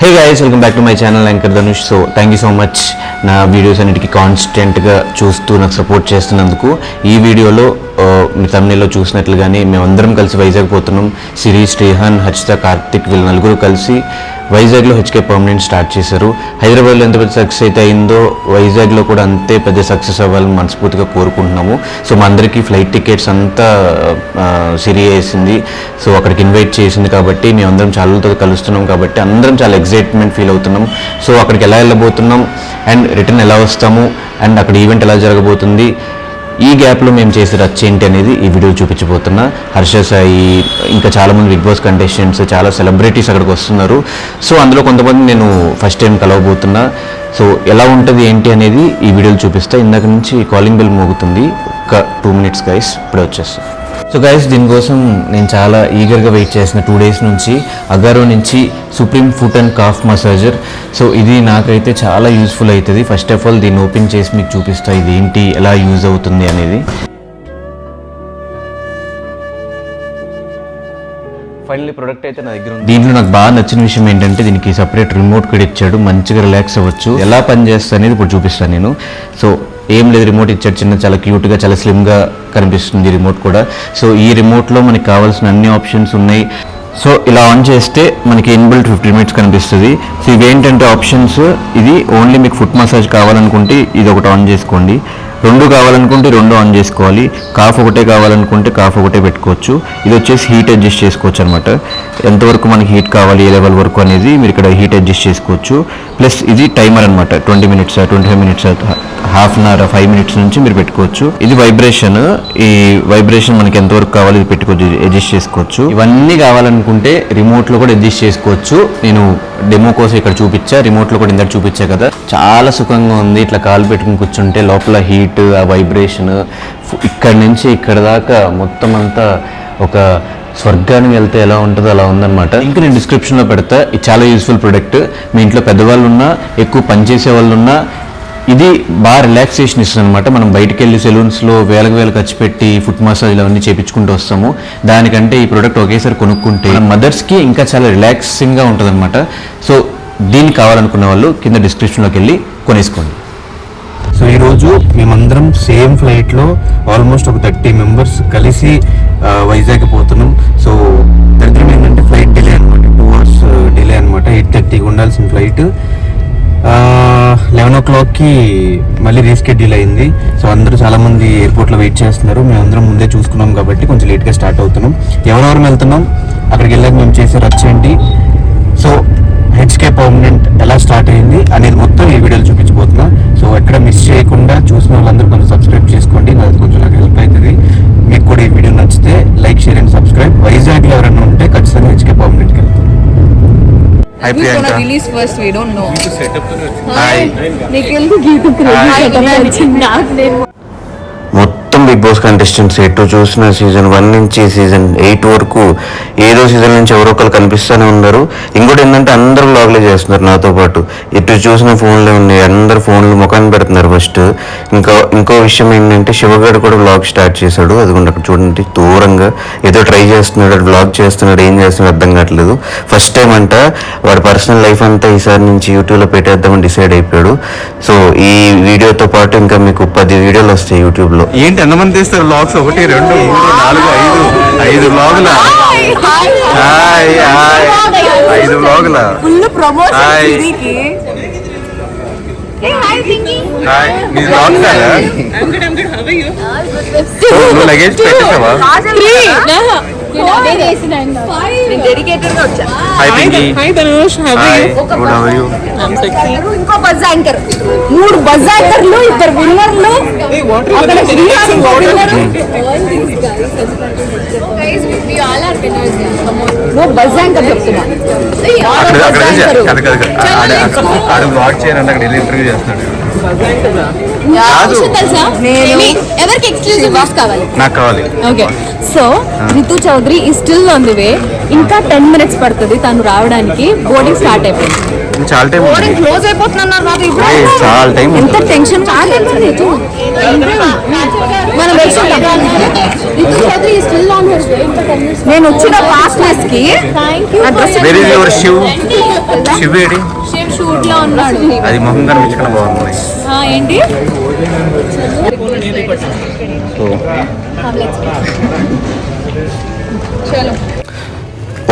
Hey guys, welcome back to my channel anchor Dhanush. So thank you so much నా videos అన్నిటికీ కాన్స్టెంట్గా చూస్తూ నాకు సపోర్ట్ చేస్తున్నందుకు. ఈ వీడియోలో మీ తమిళలో చూసినట్లుగానే మేమందరం కలిసి వైజాగ్ పోతున్నాం. సిరి, శ్రీహాన్, హర్షిత, కార్తిక్ వీళ్ళు నలుగురు కలిసి వైజాగ్లో హెచ్కే పర్మనెంట్ స్టార్ట్ చేశారు. హైదరాబాద్లో ఎంత పెద్ద సక్సెస్ అయితే అయిందో వైజాగ్లో కూడా అంతే పెద్ద సక్సెస్ అవ్వాలని మనస్ఫూర్తిగా కోరుకుంటున్నాము. సో మా అందరికీ ఫ్లైట్ టికెట్స్ అంతా సిరి వేసింది. సో అక్కడికి ఇన్వైట్ చేసింది కాబట్టి మేమందరం చాలా కలుస్తున్నాం కాబట్టి అందరం చాలా ఎగ్జైట్మెంట్ ఫీల్ అవుతున్నాం. సో అక్కడికి ఎలా వెళ్ళబోతున్నాం అండ్ రిటర్న్ ఎలా వస్తాము అండ్ అక్కడ ఈవెంట్ ఎలా జరగబోతుంది, ఈ గ్యాప్లో మేము చేసే రచ్చ ఏంటి అనేది ఈ వీడియో చూపించబోతున్నా. హర్ష సాయి, ఇంకా చాలామంది బిగ్ బాస్ కంటెస్టెంట్స్, చాలా సెలబ్రిటీస్ అక్కడికి వస్తున్నారు. సో అందులో కొంతమంది నేను ఫస్ట్ టైం కలవబోతున్నా. సో ఎలా ఉంటుంది ఏంటి అనేది ఈ వీడియోలో చూపిస్తా. ఇందాక నుంచి కాలింగ్ బెల్ మోగుతుంది. ఒక 2 minutes గైస్, ఇప్పుడే వచ్చేస్తా. సో గైస్, దీనికోసం నేను చాలా ఈగర్గా వెయిట్ చేసిన 2 days నుంచి అగారో నుంచి supreme foot and calf massager. So ఇది నాకైతే చాలా యూస్ఫుల్ అవుతుంది. ఫస్ట్ ఆఫ్ ఆల్ దీన్ని ఓపెన్ చేసి మీకు చూపిస్తా ఇది ఏంటి, ఎలా యూజ్ అవుతుంది అనేది. ఫైనల్లీ ప్రొడక్ట్ అయితే నా దగ్గర ఉంది. దీంట్లో నాకు బాగా నచ్చిన విషయం ఏంటంటే దీనికి సపరేట్ రిమోట్ కూడా ఇచ్చాడు. మంచిగా రిలాక్స్ అవ్వచ్చు. ఎలా పనిచేస్తా అనేది ఇప్పుడు చూపిస్తాను నేను. సో ఏం లేదు, రిమోట్ ఇచ్చాడు చిన్న, చాలా క్యూట్గా, చాలా స్లిమ్గా కనిపిస్తుంది రిమోట్ కూడా. సో ఈ రిమోట్లో మనకి కావాల్సిన అన్ని ఆప్షన్స్ ఉన్నాయి. సో ఇలా ఆన్ చేస్తే మనకి ఇన్బిల్ట్ 15 minutes కనిపిస్తుంది. సో ఇవేంటంటే ఆప్షన్స్, ఇది ఓన్లీ మీకు ఫుట్ మసాజ్ కావాలనుకుంటే ఇది ఒకటి ఆన్ చేసుకోండి, 2 కావాలనుకుంటే 2 ఆన్ చేసుకోవాలి, కాఫ్ ఒకటే కావాలనుకుంటే కాఫ్ ఒకటే పెట్టుకోవచ్చు. ఇది వచ్చేసి హీట్ అడ్జస్ట్ చేసుకోవచ్చు అనమాట. ఎంతవరకు మనకి హీట్ కావాలి, ఏ లెవెల్ వరకు అనేది మీరు ఇక్కడ హీట్ అడ్జస్ట్ చేసుకోవచ్చు. ప్లస్ ఇది టైమర్ అనమాట. 20 minutes, 25 minutes, half an hour, 5 minutes నుంచి మీరు పెట్టుకోవచ్చు. ఇది వైబ్రేషన్. ఈ వైబ్రేషన్ మనకి ఎంతవరకు కావాలి ఇది పెట్టుకోవచ్చు, అడ్జస్ట్ చేసుకోవచ్చు. ఇవన్నీ కావాలనుకుంటే రిమోట్లో కూడా అడ్జస్ట్ చేసుకోవచ్చు. నేను డెమో కోసం ఇక్కడ చూపించా, రిమోట్లో కూడా ఇందాక చూపించా కదా. చాలా సుఖంగా ఉంది. ఇట్లా కాలు పెట్టుకుని కూర్చుంటే లోపల హీట్, ఆ వైబ్రేషన్ ఇక్కడ నుంచి ఇక్కడ దాకా మొత్తం అంతా ఒక స్వర్గానికి వెళ్తే ఎలా ఉంటుందో అలా ఉందన్నమాట. ఇంకా నేను డిస్క్రిప్షన్లో పెడతా. ఇది చాలా యూస్ఫుల్ ప్రొడక్ట్. మీ ఇంట్లో పెద్దవాళ్ళు ఉన్నా, ఎక్కువ పనిచేసే వాళ్ళు ఉన్నా ఇది బాగా రిలాక్సేషన్ ఇస్తుంది అనమాట. మనం బయటికి వెళ్ళి సెలూన్స్లో వేలకు ఖర్చు పెట్టి ఫుట్ మసాజ్లు అవన్నీ చేయించుకుంటూ వస్తాము. దానికంటే ఈ ప్రోడక్ట్ ఒకేసారి కొనుక్కుంటే మదర్స్కి ఇంకా చాలా రిలాక్సింగ్గా ఉంటుంది అనమాట. సో దీన్ని కావాలనుకున్న వాళ్ళు కింద డిస్క్రిప్షన్లోకి వెళ్ళి కొనేసుకోండి. సో ఈరోజు మేమందరం సేమ్ ఫ్లైట్లో ఆల్మోస్ట్ ఒక 30 members కలిసి వైజాగ్ పోతున్నాం. సో దరిద్రం ఏంటంటే ఫ్లైట్ డిలే అనమాట, 2 hours డిలే అనమాట. 8:30కి ఉండాల్సిన ఫ్లైట్ 11 o'clockకి మళ్ళీ రీస్కెడ్యూల్ అయింది. సో అందరూ చాలామంది ఎయిర్పోర్ట్లో వెయిట్ చేస్తున్నారు. మేమందరం ముందే చూసుకున్నాం కాబట్టి కొంచెం లేట్గా స్టార్ట్ అవుతున్నాం. ఎవరెవరు వెళ్తున్నాం, అక్కడికి వెళ్ళాక మేము చేసే రచ్చ ఏంటి, సో హెచ్కే పర్మనెంట్ ఎలా స్టార్ట్ అయింది అనేది మొత్తం ఈ వీడియోలో చూపించబోతున్నా. సో ఎక్కడ మిస్ చేయకుండా చూసిన వాళ్ళందరూ కొంచెం సబ్స్క్రైబ్ చేసుకోండి, నాకు కొంచెం నాకు హెల్ప్ అవుతుంది. మీకు కూడా ఈ వీడియో నచ్చితే లైక్, షేర్ అండ్ సబ్స్క్రైబ్. వైజాగ్లో ఎవరైనా ఉంటే ఖచ్చితంగా హెచ్కే పర్మనెంట్కి వెళ్తాం. Hi Priyanka. Release first, we don't know. Hi. Nikhil to give to credit. మొత్తం బిగ్ బాస్ కంటెస్టెంట్స్ ఎటు చూసిన సీజన్ 1 నుంచి సీజన్ 8 వరకు ఏదో సీజన్ నుంచి ఎవరో ఒకరు కనిపిస్తూనే ఉన్నారు. ఇంకోటి ఏంటంటే అందరూ వ్లాగ్లే చేస్తున్నారు నాతో పాటు. ఎటు చూసిన ఫోన్లే ఉన్నాయి, అందరు ఫోన్లు ముఖాన్ని పెడుతున్నారు ఫస్ట్. ఇంకో విషయం ఏంటంటే శివగాడు కూడా వ్లాగ్ స్టార్ట్ చేశాడు. అదిగోండి అక్కడ చూడండి, దూరంగా ఏదో ట్రై చేస్తున్నాడు, వ్లాగ్ చేస్తున్నాడు, ఏం చేస్తున్నాడు అర్థం కావట్లేదు. ఫస్ట్ టైం అంట వాడి పర్సనల్ లైఫ్ అంతా ఈసారి నుంచి యూట్యూబ్లో పెట్టేద్దామని డిసైడ్ అయిపోయాడు. సో ఈ వీడియోతో పాటు ఇంకా మీకు 10 వీడియోలు వస్తాయి యూట్యూబ్లో. ఏంటి ఎంతమంది తీస్తారు వ్లాగ్స్? 1, 2, 3, 4, 5 వ్లాగుల. హాయ్ హాయ్, 5 వ్లాగుల. Full promotion Siriki. Hey, hi Pinky. Hi, నీ వ్లాగ్ కదా? I'm good. How are you? నువ్వు లగేజ్ పెట్టేసావా? Dedicated గా వచ్చా. Hi Pinky. Hi Dhanush, how are you? Good, how are you? I'm sexy. ఇంకో బజ్ యాంకర్, 3 బజ్ యాంకర్లు, 2 విన్నర్లు. అక్కడ Srihan winner. Guys, we all are winners. నువ్వు బజ్ యాంకర్ చెప్తున్నా. అక్కడ వ్లాగ్ చేయాలంటే అక్కడ ఇంటర్వ్యూ చేస్తాడు. విషయం తెలుసా? ఎవరికి ఎక్స్క్లూజివ్ వర్క్స్ కావాలి? నాకు కావాలి. ఓకే, సో రితు చౌదరి ఈ స్టిల్ ఆన్ ది వే. ఇంకా 10 minutes పడుతుంది తను రావడానికి. బోర్డింగ్ స్టార్ట్ అయిపోయింది. చాలా టైం బోర్డింగ్ క్లోజ్ అయిపోతున్నారు. చాలా టైం. ఎంత టెన్షన్. మనం రితు చౌదరి ఈ స్టిల్ ఆన్ హర్ వే. నేను వచ్చిన ఫాస్ట్నెస్ కి very your Shiv AD Shiv shoot లో ఉన్నాడు. అది మొహం కనిపించకుండా బాగుంది. ఏంటి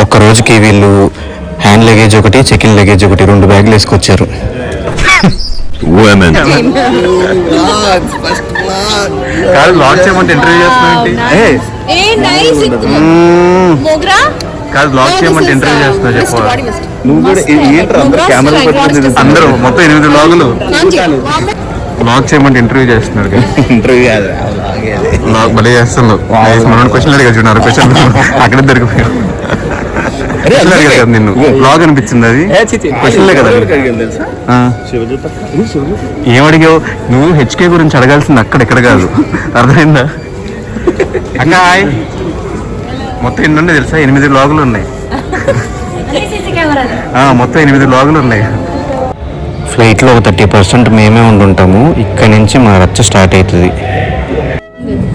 ఒక్క రోజుకి వీళ్ళు హ్యాండ్ లగేజ్ ఒకటి, చెక్ ఇన్ లగేజ్ ఒకటి, 2 బ్యాగులు వేసుకొచ్చారు. కాదు లాంచ్ చేయమంటే ఇంటర్వ్యూ కాదు లాంచ్ చేయమంటే ఇంటర్వ్యూ చేస్తున్నా చెప్పు. నువ్వు కూడా అందరూ మొత్తం 8 లాగులు లాంచ్ చేయమంటే ఇంటర్వ్యూ చేస్తున్నారు. ఇంటర్వ్యూ కాదు భలే చేస్తున్నావు. మనం క్వశ్చన్ అడిగా చూడారు. క్వశ్చన్ అక్కడే దొరికిపోయావు. కదా నిన్ను బ్లాగ్ అనిపించింది. అది క్వశ్చన్లే కదా. ఏమడిగావు నువ్వు? హెచ్కే గురించి అడగాల్సింది అక్కడ కాదు. అర్థమైందా అక్క? హాయ్. మొత్తం ఎన్ని ఉన్నాయి తెలుసా? 8 బ్లాగులు ఉన్నాయి. మొత్తం 8 బ్లాగులు ఉన్నాయి. ఫ్లైట్లో ఒక 30% మేమే ఉండుంటాము. ఇక్కడ నుంచి మా రచ్చ స్టార్ట్ అవుతుంది.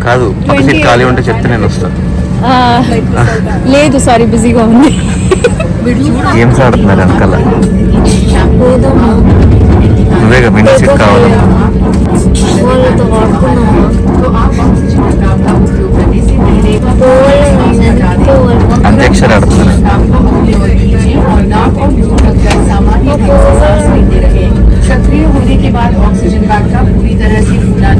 కాదు పక్క సీట్ ఖాళీ ఉంటే చెప్తే నేను వస్తాను. లేదు సారీ, బిజీగా ఉంది. గేమ్స్ ఆడుతున్నారు వెనకాల. నువ్వేగా విండో సీట్ కావాలి. అంత్యాక్షరి ఆడుతున్నారు. सक्रिय होने के बाद ऑक्सीजन का पूरी तरह से फूला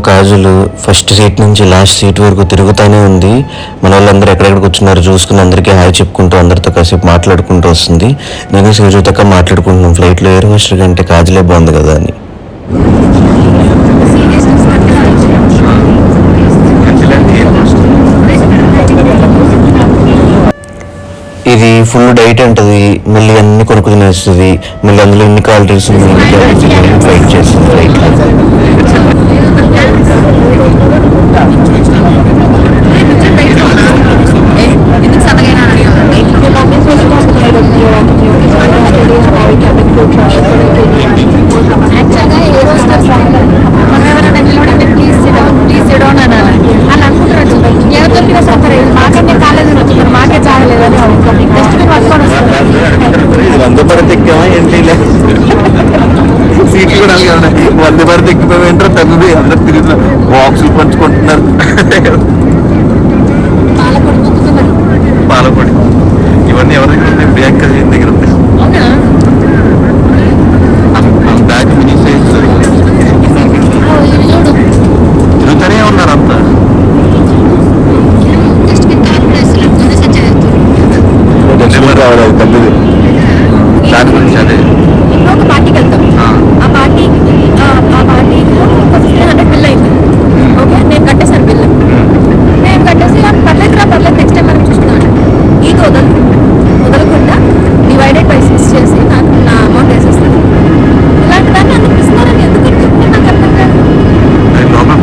కాజులు ఫస్ట్ సీట్ నుంచి లాస్ట్ సీట్ వరకు తిరుగుతూనే ఉంది. మన వాళ్ళందరూ ఎక్కడెక్కడ కూర్చున్నారు చూసుకుని అందరికీ హాయ్ చెప్పుకుంటూ అందరితో కాసేపు మాట్లాడుకుంటూ వస్తుంది. నేను శివజ్యోతక్క మాట్లాడుకుంటున్నాం ఫ్లైట్లో ఎయిర్ హోస్టర్ కంటే కాజులే బాగుంది కదా అని. ఇది ఫుల్ డైట్ అంటది. మళ్ళీ అన్ని కొనుక్కు తినేస్తుంది. మళ్ళీ అందులో ఎన్ని క్యాలరీస్ ఫైట్ చేస్తుంది ఫ్లైట్. వందే భారత్ ఎక్కామా ఏంటి? సీట్లు కూడా వందే భారత్ ఎక్కిపోయింటారు. తగ్గుది అందరు తిరుగుతున్నారు. బాక్సులు పంచుకుంటున్నారు. పాలపొడి ఇవన్నీ ఎవరి దగ్గర ఉంటాయి? బ్యాగ్ దగ్గర ఉంటాయి. బ్యాగ్ మినీ సైజ్ తిరుగుతూనే ఉన్నారు అంతా. రావాలి తల్లిది. దాని గురించి అదే ఒక పార్టీకి వెళ్తాం. ఆ పార్టీలో 1500 బిల్ అయింది. ఓకే, నేను కట్టేసాను బిల్. నేను కట్టేసి పర్లేదు నెక్స్ట్ టైం మనం చూసుకున్నాను. ఇది వదలకుండా డివైడెడ్ బై 6 చేసి నాకు నా అమౌంట్ వేసేస్తాను. ఇలాంటి దాన్ని అనిపిస్తున్నారని ఎందుకు చెప్తే నాకు అర్థం కాదు. లోపల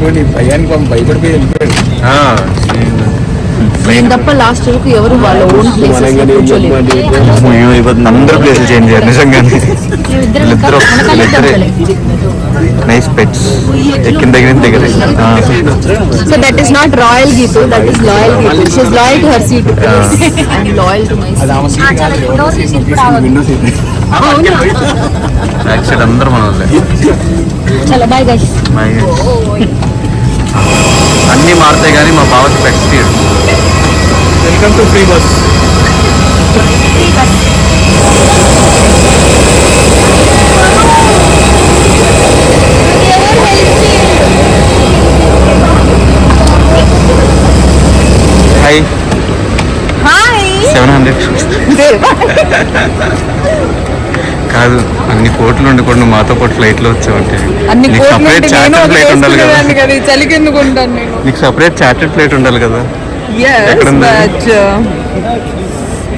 చూడండి భయానికి పాపం భయపడిపోయి వెళ్ళిపోయాడు. నేను తప్ప లాస్ట్ వరకు ఎవరు వాళ్ళ ఓన్ ప్లేసెస్ లో కూర్చోలేదు. అందరూ ప్లేసులు చేంజ్ చేయాలి నిజంగానే. నైస్ పెట్స్ ఎక్కిన దగ్గర so that is not royal Geethu, that is loyal Geethu. She is loyal to her seat and loyal to my actually అందరూ మన వాళ్ళే. చలో బై గైస్. అన్నీ మారుతాయి కానీ మా బావకి పెట్స్ తీయడు. Welcome to free bus. Hi hi 700 కాదు, అన్ని కోట్లు ఉండి కూడా నువ్వు మాతో పాటు ఫ్లైట్ లో వచ్చావంటే అన్ని నీకు కోట్లు సపరేట్ చార్టెడ్ ఫ్లైట్ ఉండాలి కదా. చలికి ఎందుకు ఉంటాను నేను? నీకు సపరేట్ చార్టెడ్ ఫ్లైట్ ఉండాలి కదా. ఎక్కడుంది?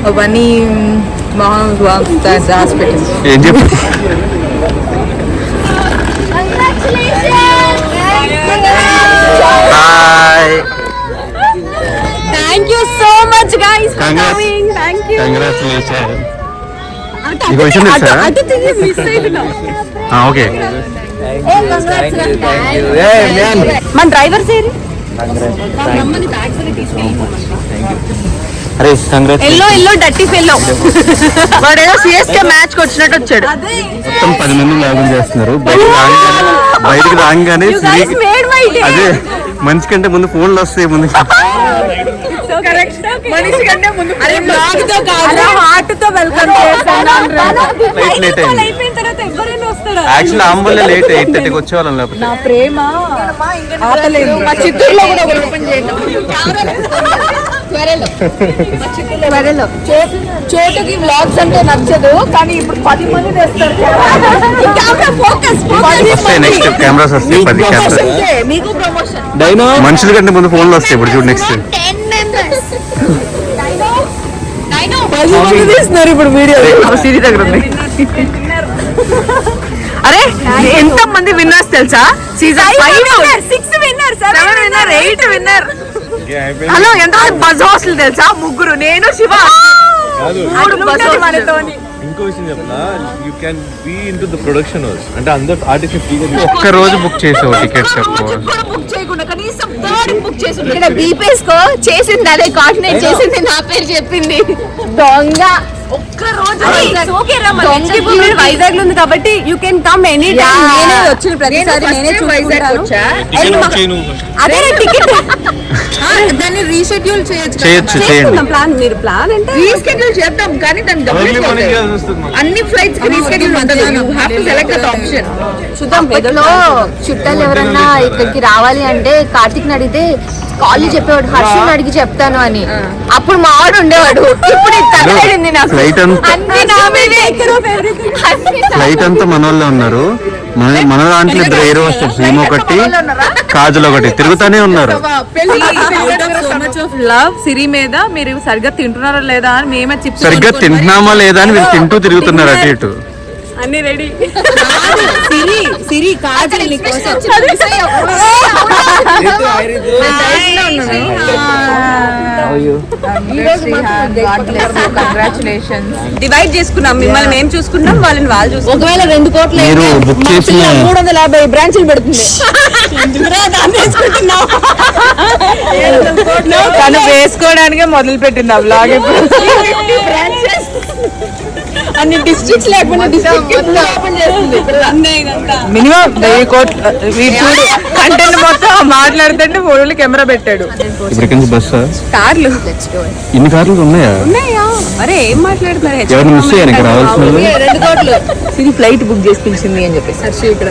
అవన్నీ హాస్పిటల్. ఏం చెప్పు. Hi thank you so much guys for Congrats. Coming. Thank you. Congratulation. నీకు విషయం తెలుసా? అటు తిరిగి మిస్ అయినా. ఓకే. మన డ్రైవర్ సేరి అరే congrats. Yellow yellow dirty fellow వాడేదో సిఎస్కే మ్యాచ్ కి వచ్చినట్టు వచ్చాడు. మొత్తం 10 మంది లాగిన్ చేస్తున్నారు. బయటికి రాగానే అదే మనిషి కంటే ముందు ఫోన్లు వస్తాయి ముందు. మనిషి కంటే ముందు అరే బ్లాగ్ తో కాదు హార్ట్ తో వెల్కమ్ చేస్తాను. ఫ్లైట్ లేట్ అయింది. అయిపోయిన తర్వాత ఎవరైనా వస్తారా? యాక్చువల్లీ ఆంబోలే లేట్ 8:30కి వచ్చేవాళ్ళం. లేకపోతే నా ప్రేమ ఆపలేదు. మా చిత్తూరులో కూడా ఒకటి ఓపెన్ చేయండి. త్వరలో చోటుకి వ్లాగ్స్ అంటే నచ్చదు కానీ ఇప్పుడు 10 మంది తెస్తారు. వస్తాయి నెక్స్ట్ కెమెరాస్ వస్తాయి 10 కెమెరాస్. మీకు ప్రమోషన్. మనుషుల కంటే ముందు ఫోన్లు వస్తాయి ఇప్పుడు చూడు. నెక్స్ట్ 10 మంది తీస్తున్నారు ఇప్పుడు వీడియో. సిరి దగ్గర ఉంది. అరే ఎంత మంది విన్నర్స్ తెలుసా? Season 5 6 winner 7 winner 8 winner. Hello ఎంతమంది బజ్ హౌస్లు తెలుసా? 3 నేను శివ. ఇంకో విషయం చెప్పనా, you can be into the production house. అంటే అందరు ఆర్టిస్ట్ ఫ్రీగా ఒక్క రోజు బుక్ చేసావు టికెట్ చెప్పు. బుక్ చేయకుండా కనీసం థర్డ్ బుక్ చేసి ఇక్కడ బీపీఎస్కో చేసింది అదే కోఆర్డినేట్ చేసింది నా పేరు చెప్పింది. దొంగ ఒక్క రోజు వైజాగ్ లో ఉంది కాబట్టి you can come any time. నేనే వచ్చిన ప్రతిసారి నేనే చూసుకుంటాను. అదే టికెట్ దాన్ని రీషెడ్యూల్ చేయొచ్చు. చేయండి. ప్లాన్ మీరు ప్లాన్ అంటే రీషెడ్యూల్ చేద్దాం కానీ దాన్ని అన్ని ఫ్లైట్స్ కి రీషెడ్యూల్ ఉంటుంది. You have to select that option. చూద్దాం. లో చుట్టాలు ఎవరన్నా ఇక్కడికి రావాలి అంటే కార్తిక్ అడిగితే కాలేజ్ చెప్పేవాడు, హర్షుని అడిగి చెప్తాను అని. అప్పుడు మా వాడు ఉండేవాడు. ఇప్పుడు తగ్గడింది నాకు. ఫ్లైట్ ఫ్లైట్ అంతా మన వాళ్ళే ఉన్నారు. మన దాంట్లో 2 ఎయిర్ హోస్టెస్, ఏమో ఒకటి కాజులు ఒకటి తిరుగుతానే ఉన్నారు. సో మచ్ ఆఫ్ లవ్ సిరి మీద. మీరు సరిగ్గా తింటున్నారో లేదా అని మేమే చిప్స్ సరిగ్గా తింటున్నామా లేదా అని వీళ్ళు తింటూ తిరుగుతున్నారు అటు ఇటు. అన్ని రెడీ. సిరి సిరి కాజల్ నీకోసం డివైడ్ చేసుకున్నాం. మిమ్మల్ని మేము చూసుకున్నాం, వాళ్ళని వాళ్ళు చూసుకున్నాం. ఒకవేళ 2 కోట్లు మీరు బుక్ చేసిన 350 బ్రాంచ్లు పెడుతుంది. తను వేసుకోవడానికే మొదలు పెట్టింది ఆ బ్లాగ్. ఇప్పుడు అన్ని డిస్ట్రిక్ట్స్ లేకుండా మినిమం 1000 కోట్లు. కంటెంట్ మొత్తం మాట్లాడుతుంటే ఫోన్లు కెమెరా పెట్టాడు. ఇప్పటికి బస్సా కార్లు ఇన్ని కార్లు ఉన్నాయా? అరే ఏం మాట్లాడుతున్నారు? ఎవరిని మిస్ అయ్యాను ఇక్కడ రావాల్సిన 2 కోట్లు. ఇది ఫ్లైట్ బుక్ చేసి పిలిచింది అని చెప్పేసి హర్షి ఇక్కడ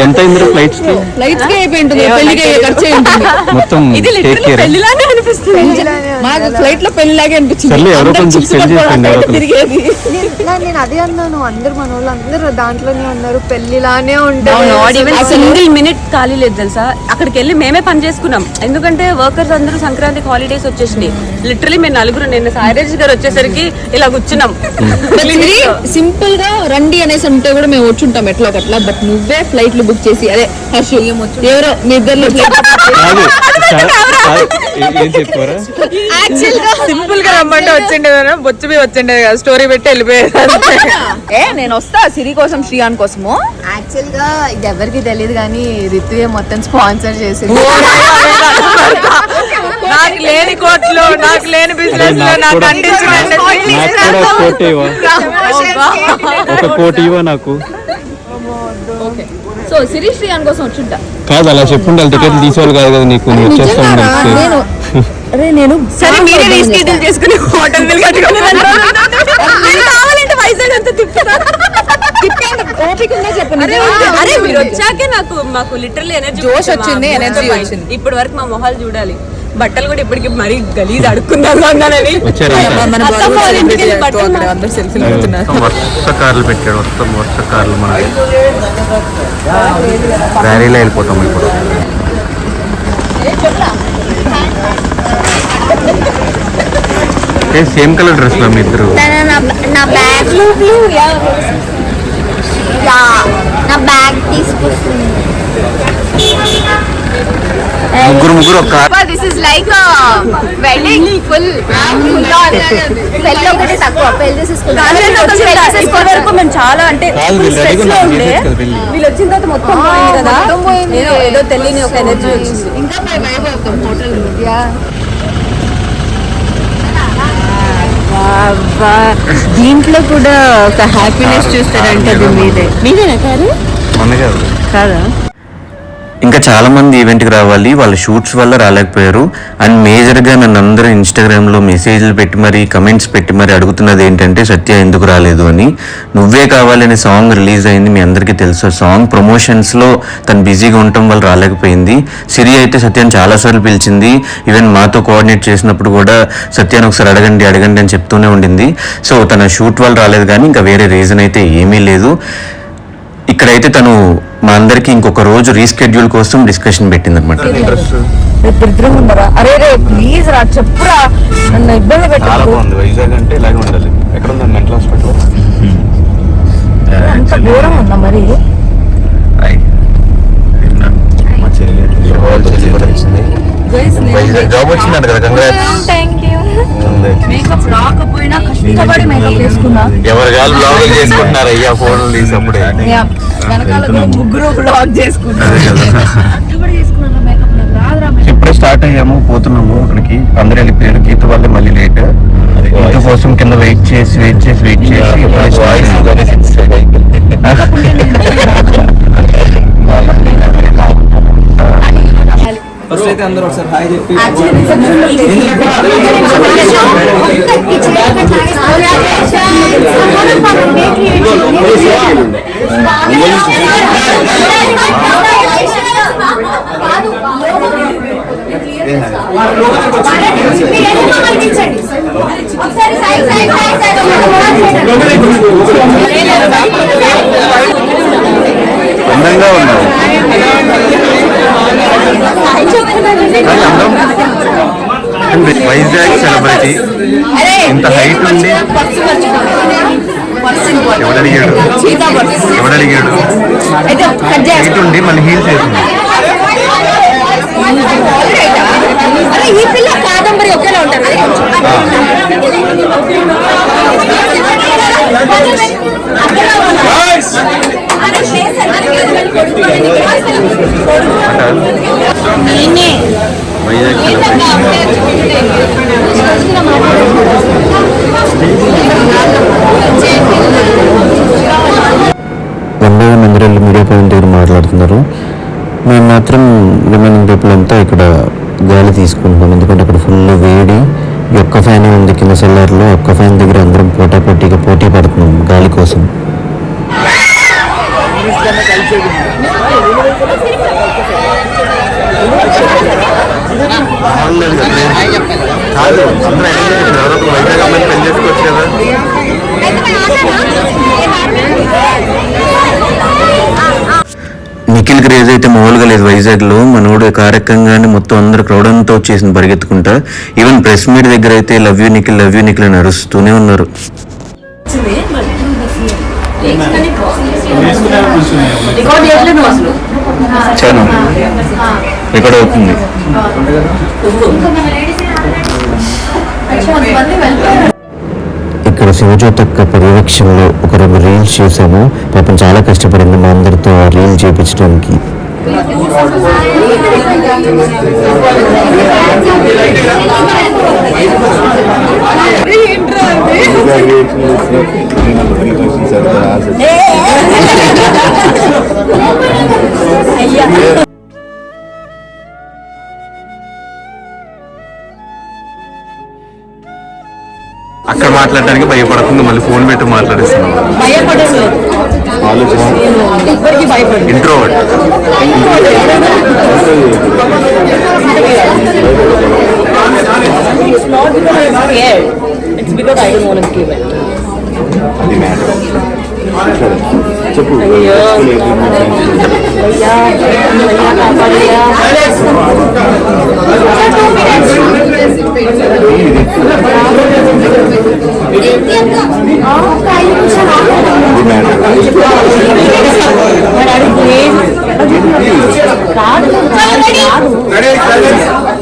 ఎంత అయింది ఫ్లైట్స్ కి? ఫ్లైట్స్ కి అయిపోయి ఉంటుంది, పెళ్లికి అయ్యే ఖర్చు ఉంటుంది మొత్తం. ఇది టేక్ కేర్. పెళ్లిలానే అనిపిస్తుంది మాకు. ఫ్లైట్ లో పెళ్లిలాగే అనిపించింది. సర్లే, ఎవరో కొంచెం చిప్స్ పెళ్లి కట్టుకోవడం, చేసుకోండి, బయట తిరిగేది. నేను అదే అన్నాను, అందరు మన వాళ్ళు అందరూ దాంట్లోనే ఉన్నారు, పెళ్లిలానే ఉంటారు. సింగిల్ మినిట్ ఖాళీ లేదు తెలుసా. అక్కడికి వెళ్ళి మేమే పని చేసుకున్నాం. ఎందుకంటే వర్కర్స్ అందరూ సంక్రాంతికి హాలిడేస్ వచ్చేసినాయి. లిటరలీ మేము నలుగురు నిన్న సాయిరాజ్ గారు వచ్చేసరికి ఇలా కూర్చున్నాం. సింపుల్ గా రండి అనేసి ఉంటే కూడా మేము వచ్చుంటాం ఎట్లా ఒకట్లా. బట్ నువ్వే ఫ్లైట్లు బుక్ చేసి అదే హర్ష ఎవరో మీ ఇద్దరు ఏం చెప్పారా? సింపుల్ గా రమ్మంటే వచ్చిండేదా, బొచ్చు మీద వచ్చిండేది కదా, స్టోరీ పెట్టి వెళ్ళిపోయేది. నేను వస్తా సిరి కోసం శ్రీయాన్ కోసము. యాక్చువల్ గా ఇది ఎవరికి తెలియదు కానీ రితుయే మొత్తం స్పాన్సర్ చేసింది. నాకు లేని కోట్లు, నాకు లేని బిజినెస్ లో నాకు ఒక కోటి ఇవ్వ నాకు. సో సిరి శ్రీయాన్ కోసం వచ్చుంటా. కాదు అలా చెప్పుండాలి, టికెట్ తీసుకోవాలి కాదు కదా నీకు. నేను అరే నేను సరే మీరే రీస్కెడ్యూల్ చేసుకుని హోటల్ బిల్ కట్టుకుని కావాలంటే వైజాగ్ అంతా తిప్పుతా. ఓపిక ఉందా చెప్పండి. అరే మీరు వచ్చాకే మాకు లిటరల్లీ ఎనర్జీ జోష్ వచ్చింది, ఎనర్జీ వచ్చింది. ఇప్పటి వరకు మా మొహాలు చూడాలి. బట్టలు కూడా ఇప్పటికి మరీ గలీజ్ అడుక్కుందాం అన్నానని వర్ష కార్లు పెట్టాడు, వర్ష కార్లు మన ర్యాలీలో వెళ్ళిపోతాం ఇప్పుడు. సేమ్ కలర్ డ్రెస్ మీ ఇద్దరు. నా బ్యాగ్ నా బ్యాగ్ తీసుకొస్తుంది. ముగ్గురు ఒక car. This is like wedding full పెళ్ళి ఒకటి తక్కువ పెళ్లి ఇప్పటి వరకు మేము చాలా అంటే స్ట్రెస్ లో ఉండే, వీళ్ళు వచ్చిన తర్వాత మొత్తం పోయింది కదా. ఏదో తెలియని ఒక ఎనర్జీ వచ్చింది. ఇంకా హోటల్ దీంట్లో కూడా ఒక హ్యాపీనెస్ చూస్తారంటే మీదేనా కాదు కాదా? ఇంకా చాలా మంది ఈవెంట్కి రావాలి, వాళ్ళ షూట్స్ వల్ల రాలేకపోయారు. అండ్ మేజర్గా నన్ను అందరూ ఇన్స్టాగ్రామ్లో మెసేజ్లు పెట్టి మరి కమెంట్స్ పెట్టి మరి అడుగుతున్నది ఏంటంటే సత్య ఎందుకు రాలేదు అని. నువ్వే కావాలనే సాంగ్ రిలీజ్ అయింది, మీ అందరికీ తెలుసు. సాంగ్ ప్రమోషన్స్లో తను బిజీగా ఉండటం వల్ల రాలేకపోయింది. సిరి అయితే సత్యాన్ని చాలాసార్లు పిలిచింది, ఈవెన్ మాతో కోఆర్డినేట్ చేసినప్పుడు కూడా సత్యాన్ని ఒకసారి అడగండి అని చెప్తూనే ఉండింది. సో తన షూట్ వల్ల రాలేదు కానీ ఇంకా వేరే రీజన్ అయితే ఏమీ లేదు. ఇక్కడైతే తను మా అందరికి ఇంకొక రోజు రీస్కెడ్యూల్ కోసం డిస్కషన్ పెట్టింది అనమాట. అరే రే ప్లీజ్ రా చెప్పురా, నన్ను ఇబ్బంది చాలా బాగుంది వైజాగ్ అంటే ఇలాగే ఉండాలి. ఎక్కడ ఉందండి మెంటల్ హాస్పిటల్? అంత దూరం ఉందా మరి? జాబ్ వచ్చిందంట కదా, కంగ్రాట్స్. మేకప్ రాకపోయినా కష్టపడి మేకప్ చేసుకున్నా. ఎవరి కాదు బ్లాగులు చేసుకుంటున్నారు అయ్యా, ఫోన్లు తీసి అప్పుడే వెనకాల కూడా ముగ్గురు బ్లాగ్ చేసుకున్నారు. ఇప్పుడే స్టార్ట్ అయ్యాము, పోతున్నాము అక్కడికి. అందరూ వెళ్ళిపోయారు, గీత వల్ల మళ్ళీ లేట్. గీత కోసం కింద వెయిట్ చేసి ఫస్ట్ అయితే అందరూ ఒకసారి హాయ్ చెప్పి అందంగా ఉన్నారు. వైజాగ్ సెలబ్రిటీ ఇంత హైట్ ఉండి ఎవడడిగాడు హైట్ ఉండి మళ్ళీ హీల్స్ వేసింది. ఈ పిల్ల కాదంబరి ఒకేలా ఉంటారు. వైజాగ్ వండగా మందిరాలు మీడియా పాయింట్ దగ్గర మాట్లాడుతున్నారు. మేము మాత్రం రిమైనింగ్ పీపుల్ అంతా ఇక్కడ గాలి తీసుకుంటున్నాం, ఎందుకంటే అక్కడ ఫుల్ వేడి. ఈ ఒక్క ఫ్యాన్ ఉంది కింద సెల్లార్లో, ఒక్క ఫ్యాన్ దగ్గర అందరం పోటీ పడుతున్నాం గాలి కోసం. నిఖిల్ క్రేజ్ అయితే మామూలుగా లేదు వైజాగ్లో. మనోడు కార్ ఎక్కంగానే మొత్తం అందరు క్రౌడ్ అంతా వచ్చేసింది పరిగెత్తుకుంటా. ఈవెన్ ప్రెస్ మీట్ దగ్గర అయితే లవ్ యూ నిఖిల్ అని అరుస్తూనే ఉన్నారు. చాలా ఇక్కడ అవుతుంది. ఇక్కడ శివజ్యోతి అక్క పర్యవేక్షణలో ఒక 2 రీల్స్ చేశాము. పాపం చాలా కష్టపడింది మా అందరితో ఆ రీల్ చేయించడానికి. అక్కడ మాట్లాడడానికి భయపడుతుంది, మళ్ళీ ఫోన్ పెట్టి మాట్లాడిస్తున్నాం. ఇంట్రోవర్ట్.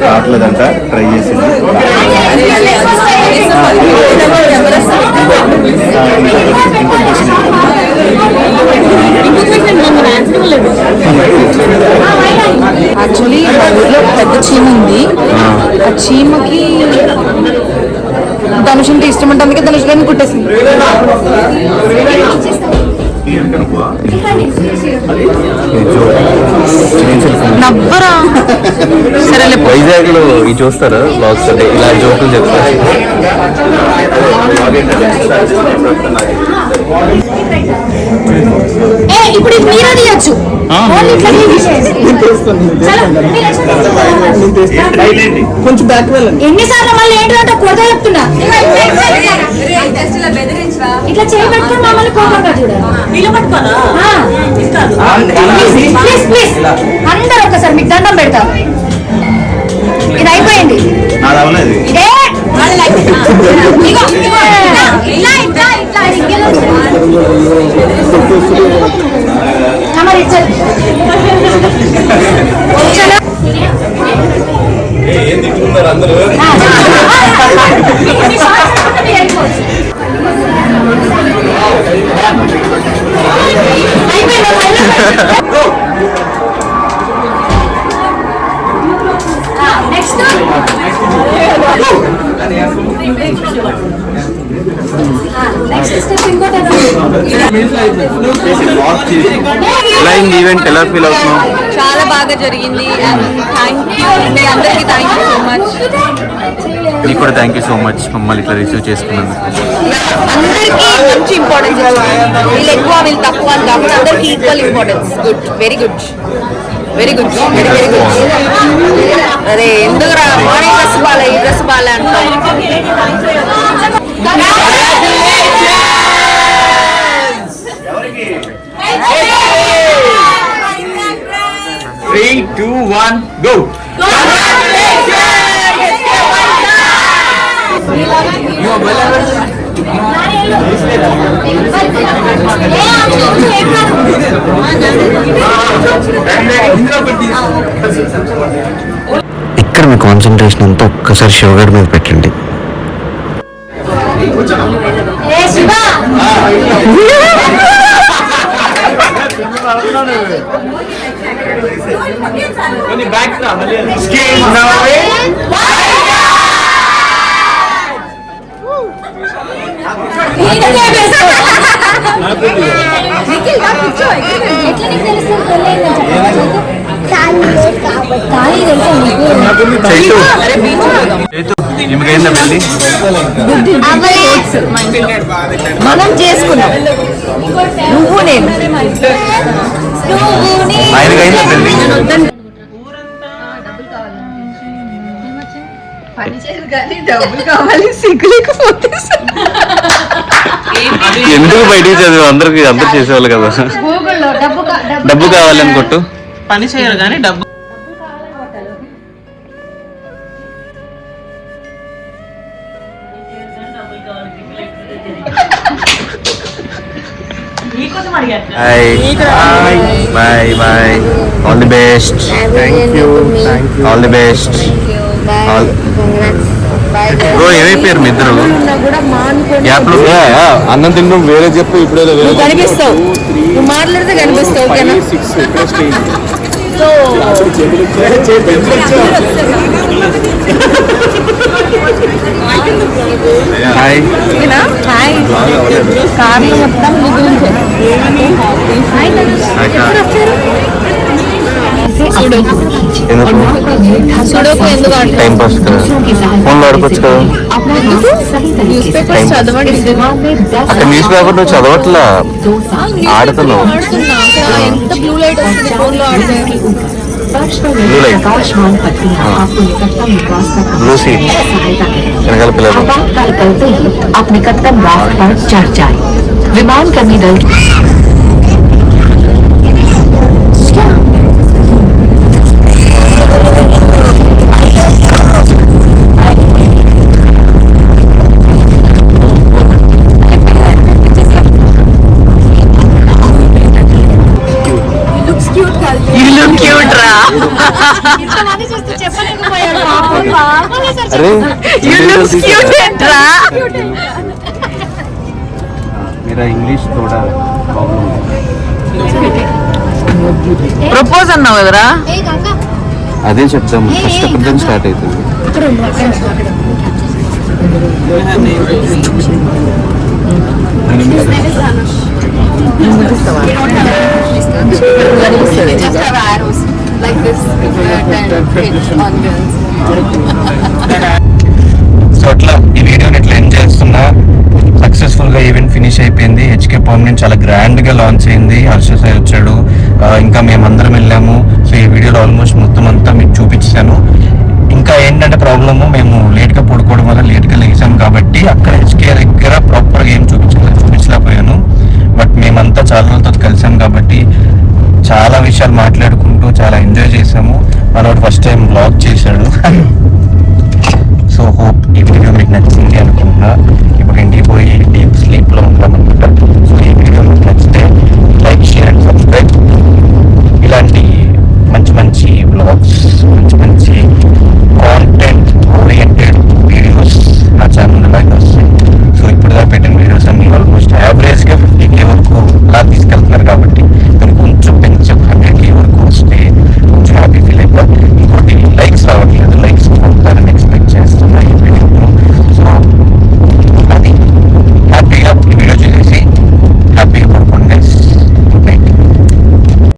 రావట్లేదంట, ట్రై చేసింది. యాక్చువల్లీ మా ఊర్లో పెద్ద చీమ ఉంది. ఆ చీమకి ధనుష్ అంటే ఇష్టం అంటే అందుకే ధనుష్ గారిని కుట్టేసింది. నవ్వరా సరేలే. వైజాగ్ లో ఈ చూస్తారా బ్లాగ్స్, అంటే ఇలా జోకులు చెప్తారు. ఇప్పుడు ఇది మీరే తీయచ్చు. కొంచెం బ్యాక్ వెళ్ళండి. ఎన్నిసార్లు మళ్ళీ ఏంటంటే కొత్త చెప్తున్నా ఇట్లా చేయబెట్టుకుని మమ్మల్ని కోపంగా చూడాలి. ప్లీజ్ ప్లీజ్ అందరూ ఒక్కసారి మీకు దండం పెడతా. ఇది అయిపోయింది. ఇదే మరి నెక్స్ట్ ఈవెంట్ ఎలా ఫీల్ అవుతున్నావు? చాలా బాగా జరిగింది. థ్యాంక్ యూ మీ అందరికీ, థ్యాంక్ యూ సో మచ్. నీకు కూడా థ్యాంక్ యూ సో మచ్ మమ్మల్ని ఇట్లా రిసీవ్ చేసుకున్నందుకు. అందరికీ మంచి ఇంపార్టెన్స్ ఇచ్చారు. వీళ్ళు ఎక్కువ వీళ్ళు తక్కువ అని కాకుండా అందరికీ equal importance. Good, very good, very good, very very good. అరే ఎందుకు రా మార్నింగ్ డ్రెస్ బాలే, ఈ డ్రెస్ బాలే అంటాం. 3, 2, 1, go! ఇక్కడ మీ కాన్సన్ట్రేషన్ అంతా ఒక్కసారి షుగర్ మీద పెట్టండి. మనం చేసుకున్నాం నువ్వు నేను. ఎందుకు బయటికి చదివా? అందరు చేసేవాళ్ళు కదా. డబ్బు కావాలని కొట్టు. పని చేయరు కానీ డబ్బు bye bye all the best all the best bro ఏమైపోయారు మీ ఇద్దరు గ్యాప్లో అన్నం తినడం వేరే చెప్పు ఇప్పుడే నువ్వు కనిపిస్తావు, నువ్వు మాట్లాడితే కనిపిస్తావు, ఓకేనా? సో హాయ్ హాయ్, కార్లు మొత్తం నీ గురించే. ఎందుకు సుడోకు ఎందుకు ఆడతావు? టైం పాస్ కదా ఫోన్లో ఆడుకోవచ్చు కదా న్యూస్ పేపర్స్ చదవండి. అక్కడ న్యూస్ పేపర్ నువ్వు చదవట్లా ఆడుతున్నావు ఆడుతున్నా. అక్కడ ఎంత బ్లూ లైట్ వస్తుంది ఫోన్ లో ఆడితే. బ్లూ లైట్ బ్లూ సీట్ వెనకాల పిల్లలు आपातकाल करते ही आप निकटतम राफ्ट पर चढ़ जाए। विमान कर्मी दल క్యూట్ రా అరే క్యూట్ రా मेरा इंग्लिश थोड़ा प्रॉब्लम है ప్రపోజ్ అన్నావు కదరా అదే చెప్తాం ఫస్ట్ అక్కడ నుంచి స్టార్ట్ అవుతుంది Just have arrows like this and hit on girls. So అట్లా ఈ వీడియోని ఇట్లా ఎంజాయ్ చేస్తున్నా సక్సెస్ఫుల్ గా ఈవెంట్ ఫినిష్ అయిపోయింది. హెచ్కే పర్మనెంట్ చాలా గ్రాండ్ గా లాంచ్ అయింది. హర్ష సాయి వచ్చాడు, ఇంకా మేమందరం వెళ్ళాము. సో ఈ వీడియోలో ఆల్మోస్ట్ మొత్తం అంతా మీకు చూపించాను. ఇంకా ఏంటంటే ప్రాబ్లము మేము లేట్గా పడుకోవడం వల్ల లేట్గా లేచాం కాబట్టి అక్కడ హెచ్కే దగ్గర ప్రాపర్గా ఏం చూపించలేకపోయాను. బట్ మేమంతా చాలా రోజులతో కలిసాం కాబట్టి చాలా విషయాలు మాట్లాడుకుంటూ చాలా ఎంజాయ్ చేసాము. మనోడు ఫస్ట్ టైం బ్లాగ్ చేశాడు. సో హోప్ ఈ వీడియో మీకు నచ్చింది అనుకుంటున్నా. ఇప్పుడు ఇంటికి పోయి డీప్ స్లీప్లో ఉంటామన్నమాట. సో ఈ వీడియో మీకు నచ్చింది